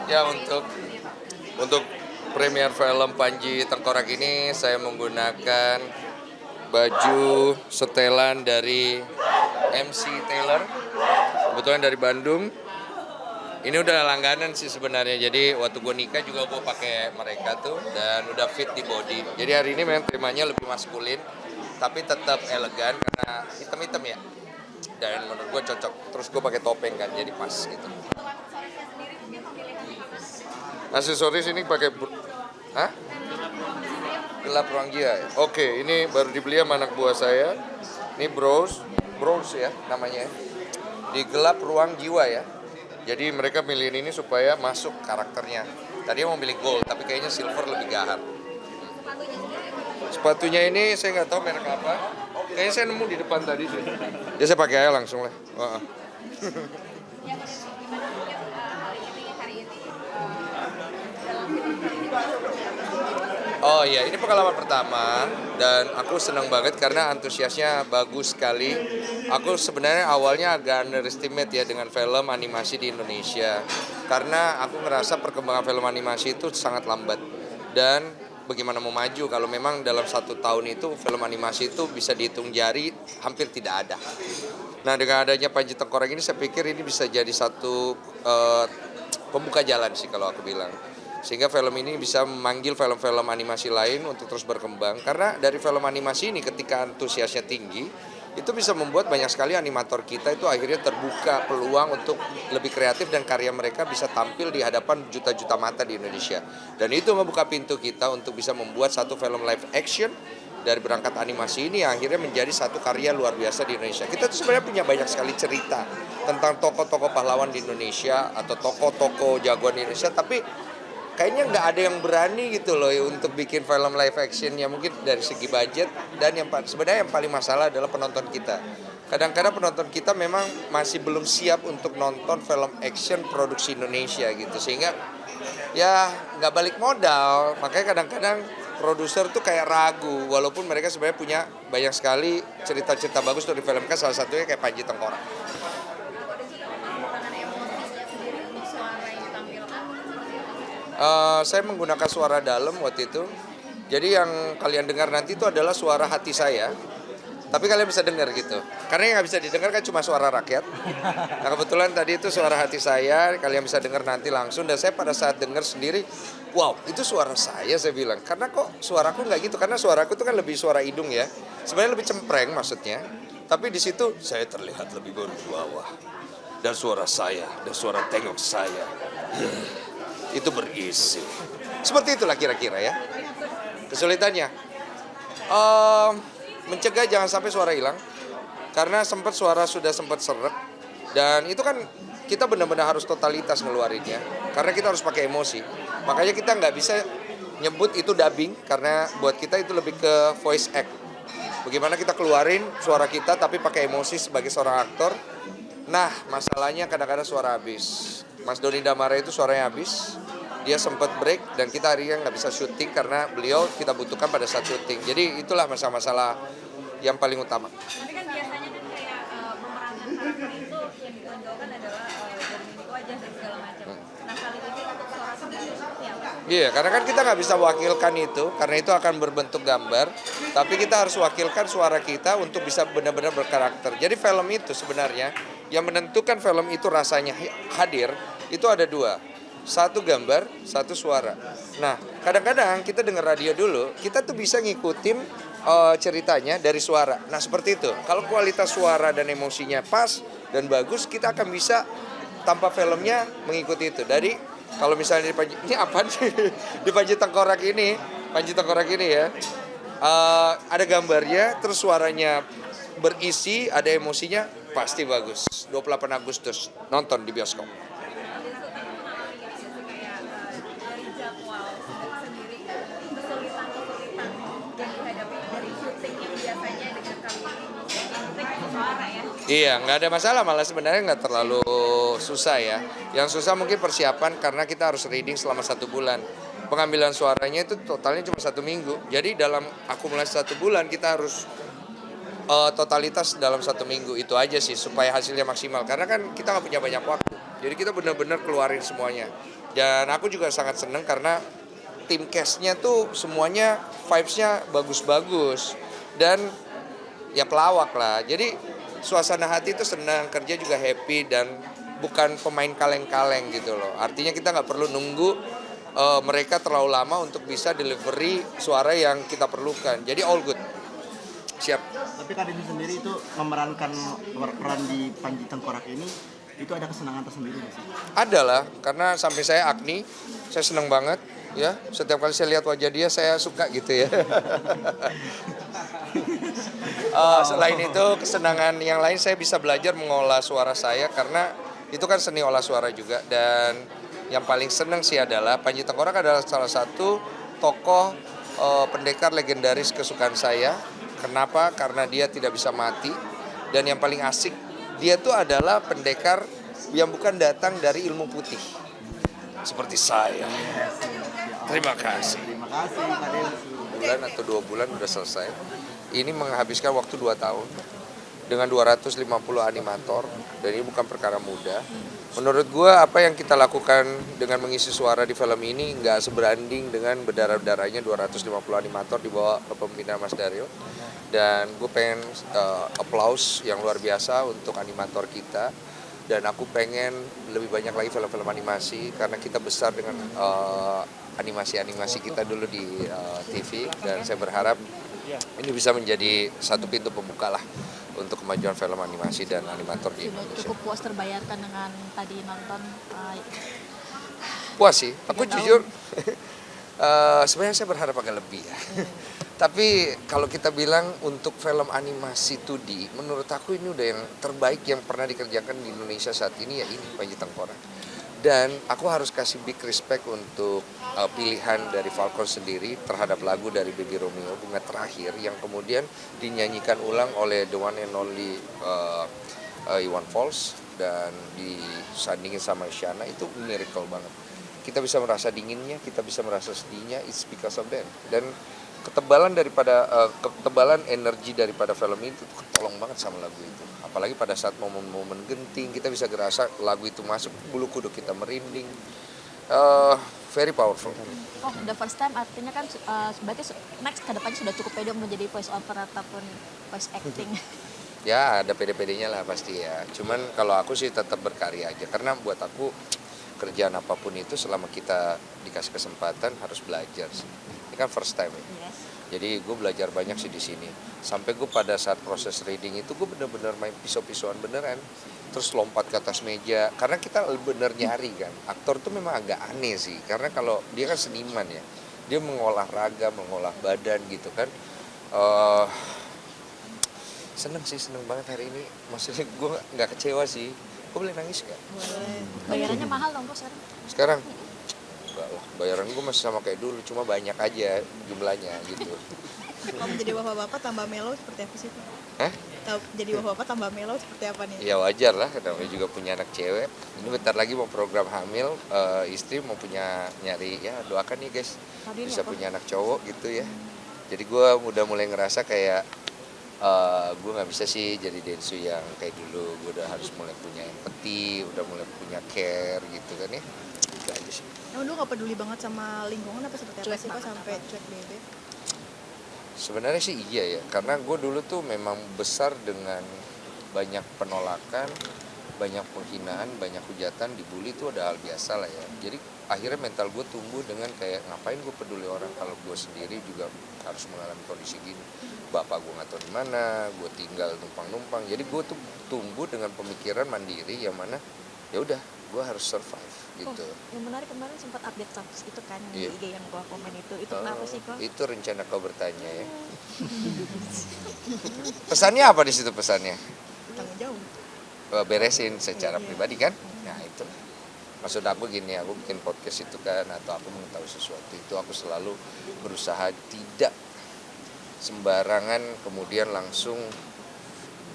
Ya, untuk premier film Panji Tengkorak ini saya menggunakan baju setelan dari MC Taylor, kebetulan dari Bandung. Ini udah langganan sih sebenarnya, jadi waktu gue nikah juga gue pakai mereka tuh dan udah fit di body. Jadi hari ini memang temanya lebih maskulin, tapi tetap elegan karena hitam-hitam ya. Dan menurut gue cocok. Terus gue pakai topeng kan, jadi pas gitu. Aksesoris ini pakai hah? Gelap ruang jiwa ya? Oke, ini baru dibeli sama anak buah saya. Ini bros ya namanya. Di gelap ruang jiwa ya. Jadi mereka milih ini supaya masuk karakternya. Tadi mau milih gold, tapi kayaknya silver lebih gahar. Sepatunya ini saya nggak tahu merek apa. Kayaknya saya nemu di depan tadi sih. Ya saya pakai aja langsung lah. Oh iya, ini pengalaman pertama dan aku senang banget karena antusiasnya bagus sekali. Aku sebenarnya awalnya agak underestimate ya dengan film animasi di Indonesia. Karena aku ngerasa perkembangan film animasi itu sangat lambat. Dan bagaimana mau maju kalau memang dalam 1 tahun itu film animasi itu bisa dihitung jari hampir tidak ada. Nah, dengan adanya Panji Tengkorak ini saya pikir ini bisa jadi satu pembuka jalan sih kalau aku bilang. Sehingga film ini bisa memanggil film-film animasi lain untuk terus berkembang. Karena dari film animasi ini ketika antusiasnya tinggi, itu bisa membuat banyak sekali animator kita itu akhirnya terbuka peluang untuk lebih kreatif dan karya mereka bisa tampil di hadapan juta-juta mata di Indonesia. Dan itu membuka pintu kita untuk bisa membuat satu film live action dari berangkat animasi ini yang akhirnya menjadi satu karya luar biasa di Indonesia. Kita tuh sebenarnya punya banyak sekali cerita tentang tokoh-tokoh pahlawan di Indonesia atau tokoh-tokoh jagoan di Indonesia, tapi kayaknya nggak ada yang berani gitu loh untuk bikin film live action ya, mungkin dari segi budget dan sebenarnya yang paling masalah adalah penonton kita. Kadang-kadang penonton kita memang masih belum siap untuk nonton film action produksi Indonesia gitu, sehingga ya nggak balik modal. Makanya kadang-kadang produser tuh kayak ragu walaupun mereka sebenarnya punya banyak sekali cerita-cerita bagus dari film kan, salah satunya kayak Panji Tengkorak. Saya menggunakan suara dalam waktu itu. Jadi yang kalian dengar nanti itu adalah suara hati saya. Tapi kalian bisa dengar gitu. Karena yang nggak bisa didengar kan cuma suara rakyat. Nah kebetulan tadi itu suara hati saya, kalian bisa dengar nanti langsung. Dan saya pada saat dengar sendiri, wow itu suara saya bilang. Karena kok suaraku nggak gitu, karena suaraku itu kan lebih suara hidung ya. Sebenarnya lebih cempreng maksudnya. Tapi di situ saya terlihat lebih berwibawa. Dan suara saya, dan suara tengok saya. Itu berisi. Seperti itulah kira-kira ya. Kesulitannya mencegah jangan sampai suara hilang. Karena suara sudah sempat seret. Dan itu kan kita benar-benar harus totalitas ngeluarinnya. Karena kita harus pakai emosi. Makanya kita nggak bisa nyebut itu dubbing. Karena buat kita itu lebih ke voice act. Bagaimana kita keluarin suara kita tapi pakai emosi sebagai seorang aktor. Nah masalahnya kadang-kadang suara habis. Mas Doni Damara itu suaranya habis, dia sempat break dan kita akhirnya nggak bisa syuting karena beliau kita butuhkan pada saat syuting. Jadi itulah masalah-masalah yang paling utama. Tapi kan biasanya kan kayak memerankan karakter itu yang ditonjolkan adalah dari wajah dan segala macam. Nah kali ini untuk suara sendiri seperti apa? Iya, karena kan kita nggak bisa wakilkan itu, karena itu akan berbentuk gambar. Tapi kita harus wakilkan suara kita untuk bisa benar-benar berkarakter. Jadi film itu sebenarnya yang menentukan film itu rasanya hadir itu ada dua. Satu gambar, satu suara. Nah, kadang-kadang kita dengar radio dulu, kita tuh bisa ngikutin ceritanya dari suara. Nah, seperti itu. Kalau kualitas suara dan emosinya pas dan bagus, kita akan bisa tanpa filmnya mengikuti itu. Dari kalau misalnya ini apa sih? Di Panji Tengkorak ini ya. Ada gambarnya, terus suaranya berisi, ada emosinya, pasti bagus. 28 Agustus nonton di bioskop. Iya, nggak ada masalah, malah sebenarnya nggak terlalu susah ya. Yang susah mungkin persiapan karena kita harus reading selama 1 bulan. Pengambilan suaranya itu totalnya cuma 1 minggu. Jadi dalam akumulasi 1 bulan kita harus totalitas dalam 1 minggu. Itu aja sih supaya hasilnya maksimal. Karena kan kita nggak punya banyak waktu. Jadi kita benar-benar keluarin semuanya. Dan aku juga sangat seneng karena tim cast-nya tuh semuanya vibes-nya bagus-bagus dan ya pelawak lah. Jadi suasana hati itu senang, kerja juga happy dan bukan pemain kaleng-kaleng gitu loh. Artinya kita nggak perlu nunggu mereka terlalu lama untuk bisa delivery suara yang kita perlukan. Jadi all good. Siap. Tapi Kak Denny sendiri itu memerankan peran di Panji Tengkorak ini, itu ada kesenangan tersendiri nggak sih? Ada lah, karena sampai saya Agni, saya senang banget ya. Setiap kali saya lihat wajah dia, saya suka gitu ya. Selain itu, kesenangan yang lain saya bisa belajar mengolah suara saya karena itu kan seni olah suara juga. Dan yang paling senang sih adalah Panji Tengkorak adalah salah satu tokoh pendekar legendaris kesukaan saya. Kenapa? Karena dia tidak bisa mati. Dan yang paling asik, dia tuh adalah pendekar yang bukan datang dari ilmu putih. Seperti saya. Terima kasih. Terima kasih Kak Denny. Bulan atau 2 bulan udah selesai. Ini menghabiskan waktu 2 tahun dengan 250 animator dan ini bukan perkara mudah. Menurut gue apa yang kita lakukan dengan mengisi suara di film ini nggak seberanding dengan berdarah-darahnya 250 animator di bawah kepemimpinan Mas Dario. Dan gue pengen applause yang luar biasa untuk animator kita. Dan aku pengen lebih banyak lagi film-film animasi karena kita besar dengan animasi-animasi kita dulu di TV. Dan saya berharap ini bisa menjadi satu pintu pembuka lah untuk kemajuan film animasi dan animator di Sudah Indonesia. cukup puas terbayarkan dengan tadi nonton Puas sih, aku 3 tahun. jujur sebenarnya saya berharap agak lebih ya. Tapi kalau kita bilang untuk film animasi 2D, menurut aku ini udah yang terbaik yang pernah dikerjakan di Indonesia saat ini ya ini Panji Tengkorak. Dan aku harus kasih big respect untuk pilihan dari Falcon sendiri terhadap lagu dari Baby Romeo Bunga Terakhir yang kemudian dinyanyikan ulang oleh the one and only Iwan Fals dan disandingin sama Isyana. Itu miracle banget. Kita bisa merasa dinginnya, kita bisa merasa sedihnya, it's because of them. Dan ketebalan energi daripada film itu ketolong banget sama lagu itu. Apalagi pada saat momen-momen genting kita bisa ngerasa lagu itu masuk, bulu kuduk kita merinding. Very powerful. Oh, the first time artinya kan berarti next ke depannya sudah cukup pede menjadi voice over ataupun voice acting. Ya ada pede-pedenya lah pasti ya. Cuman kalau aku sih tetap berkarya aja karena buat aku kerjaan apapun itu selama kita dikasih kesempatan harus belajar sih. Ini kan first time ya. Yes. Jadi gue belajar banyak sih di sini. Sampai gue pada saat proses reading itu gue bener-bener main pisau-pisauan beneran. Terus lompat ke atas meja. Karena kita bener nyari kan. Aktor tuh memang agak aneh sih. Karena kalau dia kan seniman ya. Dia mengolah raga, mengolah badan gitu kan. Seneng banget hari ini. Maksudnya gue nggak kecewa sih. Gue boleh nangis gak? Boleh. Bayarannya mahal dong kok sekarang. Sekarang? Enggak lah, bayaran gue masih sama kayak dulu, cuma banyak aja jumlahnya gitu. Kalau menjadi bapak-bapak tambah melo seperti apa sih Pak? Hah? Jadi bapak-bapak tambah melo seperti apa nih? Ya wajar lah, namanya juga punya anak cewek. Ini bentar lagi mau program hamil, istri mau punya nyari, ya doakan nih guys, bisa punya anak cowok gitu ya. Jadi gue udah mulai ngerasa kayak gue nggak bisa sih jadi Densu yang kayak dulu. Gue udah harus mulai punya empati, udah mulai punya care gitu kan ya. Gitu aja sih. Emang dulu gak peduli banget sama lingkungan apa seperti apa Cuek sih Pak banget sampai cuek bebek? Sebenarnya sih iya ya, karena gue dulu tuh memang besar dengan banyak penolakan, banyak penghinaan, banyak hujatan, dibully itu ada hal biasa lah ya. Jadi akhirnya mental gue tumbuh dengan kayak ngapain gue peduli orang kalau gue sendiri juga harus mengalami kondisi gini. Bapak gue nggak tahu di mana, gue tinggal numpang-numpang. Jadi gue tuh tumbuh dengan pemikiran mandiri yang mana ya udah gue harus survive gitu. Oh, yang menarik kemarin sempat update status itu kan Iya. di IG yang gua komen itu kenapa sih kok? Itu rencana kau bertanya ya. Pesannya apa di situ pesannya? Tanggung jawab. Beresin secara pribadi kan? Nah itu. Maksud aku gini, aku bikin podcast itu kan atau aku mengetahui sesuatu itu aku selalu berusaha tidak sembarangan kemudian langsung.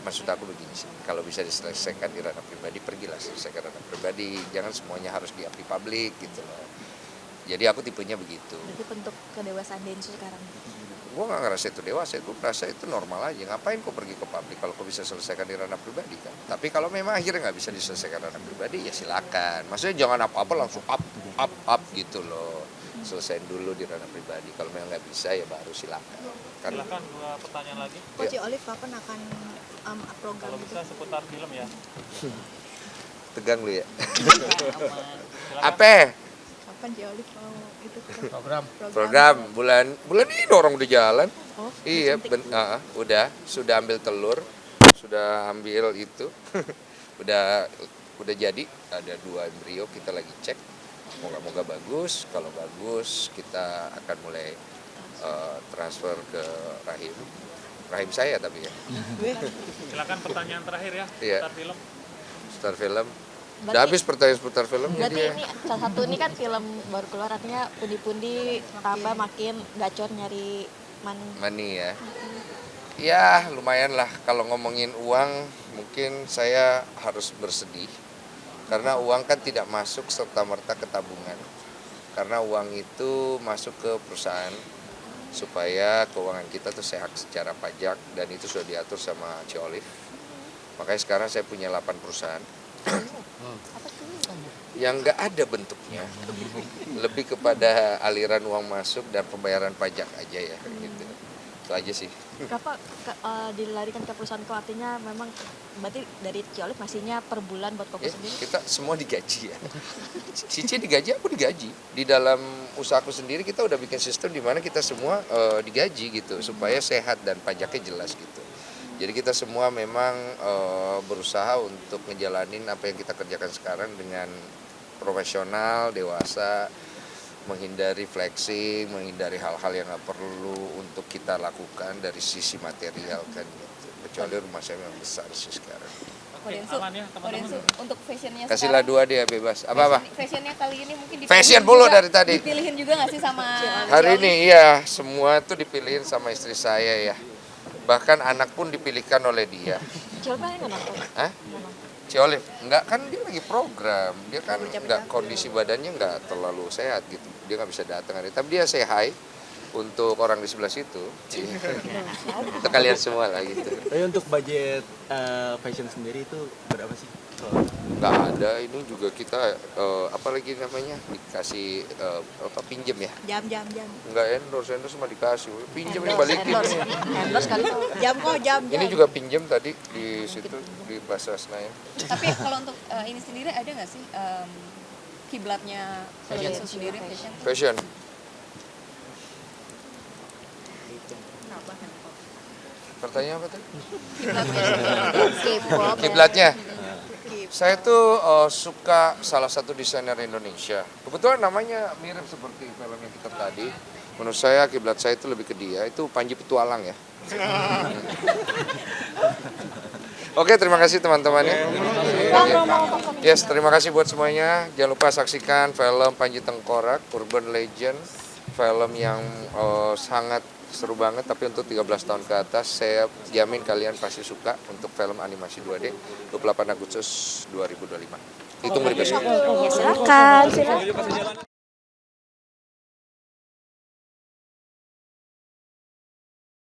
Maksud aku begini sih, kalau bisa diselesaikan di ranah pribadi, pergilah selesaikan ranah pribadi, jangan semuanya harus di publik gitu loh. Jadi aku tipenya begitu. Berarti bentuk kedewasaan Densu sekarang. gue nggak ngerasa itu dewasa, gue merasa itu normal aja. Ngapain kok pergi ke publik kalau kau bisa selesaikan di ranah pribadi kan? Tapi kalau memang akhirnya nggak bisa diselesaikan ranah pribadi, ya silakan. Maksudnya jangan apa-apa langsung up gitu loh. Selesaiin dulu di ranah pribadi. Kalau memang nggak bisa ya baru silakan. Kan? Silakan dua pertanyaan lagi. Coach Olive kapan akan program Kalau itu? bisa seputar film ya. Tegang lu ya. Silakan. Apa? Kapan Coach Olive mau itu Program bulan ini orang udah jalan. Oh, Iya, sudah ambil telur, sudah ambil itu, udah jadi. Ada 2 embrio, kita lagi cek. Moga-moga bagus. Kalau bagus, kita akan mulai transfer ke rahim saya tapi ya. Silakan pertanyaan terakhir ya. Iya. Seputar film. Seputar film. Udah Berarti- habis pertanyaan seputar film. Berarti jadi ya. ini salah satu ini kan film baru keluar, artinya pundi-pundi tambah makin gacor nyari money. Money ya. Ya lumayan lah kalau ngomongin uang mungkin saya harus bersedih. Karena uang kan tidak masuk serta-merta ke tabungan. Karena uang itu masuk ke perusahaan supaya keuangan kita tuh sehat secara pajak dan itu sudah diatur sama Coach Olive. Makanya sekarang saya punya 8 perusahaan yang nggak ada bentuknya, lebih kepada aliran uang masuk dan pembayaran pajak aja ya gitu. Itu aja sih. Kenapa dilarikan ke perusahaan kau, artinya memang berarti dari Coach Olive ngasihnya per bulan buat kau Ya, sendiri? kita semua digaji ya. Cici digaji, aku digaji. Di dalam usahaku sendiri kita udah bikin sistem di mana kita semua digaji gitu supaya sehat dan pajaknya jelas gitu. Jadi kita semua memang berusaha untuk ngejalanin apa yang kita kerjakan sekarang dengan profesional, dewasa, menghindari flexing, menghindari hal-hal yang nggak perlu untuk kita lakukan dari sisi material kan gitu. Kecuali rumah saya memang besar sih sekarang. Oke, aman ya teman-teman. Untuk fashionnya Kasihlah 2 dia bebas. Apa-apa? Fashionnya kali ini mungkin Fashion mulu dari tadi. Dipilihin juga nggak sih sama Hari ini iya, semua tuh dipilihin sama istri saya ya. Bahkan anak pun dipilihkan oleh dia. Coach Olive nggak nonton? Hah? Coach Olive? Enggak, kan dia lagi program. Dia kan enggak, kondisi badannya enggak terlalu sehat gitu. Dia nggak bisa datang hari. Tapi dia say hi untuk orang di sebelah situ. Untuk kalian semua lah gitu. Tapi untuk budget fashion sendiri itu berapa sih? Nggak ada, ini juga kita apa lagi namanya dikasih pinjem ya. Jam. Nggak endorse mah dikasih. Pinjem dibalikin. Endorse kali kok. Jam. Ini juga pinjem tadi di situ di Pasar Senayan. Tapi kalau untuk ini sendiri ada nggak sih kiblatnya Lorenzo sendiri fashion? Fashion. Pertanyaan apa tadi? K-pop. Kiblatnya. Saya tuh suka salah satu desainer Indonesia. Kebetulan namanya mirip seperti film yang kita tadi. Menurut saya kiblat saya itu lebih ke dia. Itu Panji Petualang ya. Oke, terima kasih teman-teman ya. Yes, terima kasih buat semuanya. Jangan lupa saksikan film Panji Tengkorak, Urban Legend. Film yang sangat seru banget, tapi untuk 13 tahun ke atas saya jamin kalian pasti suka untuk film animasi 2D 28 Agustus 2025. Ditunggu di besok. Ya, silakan.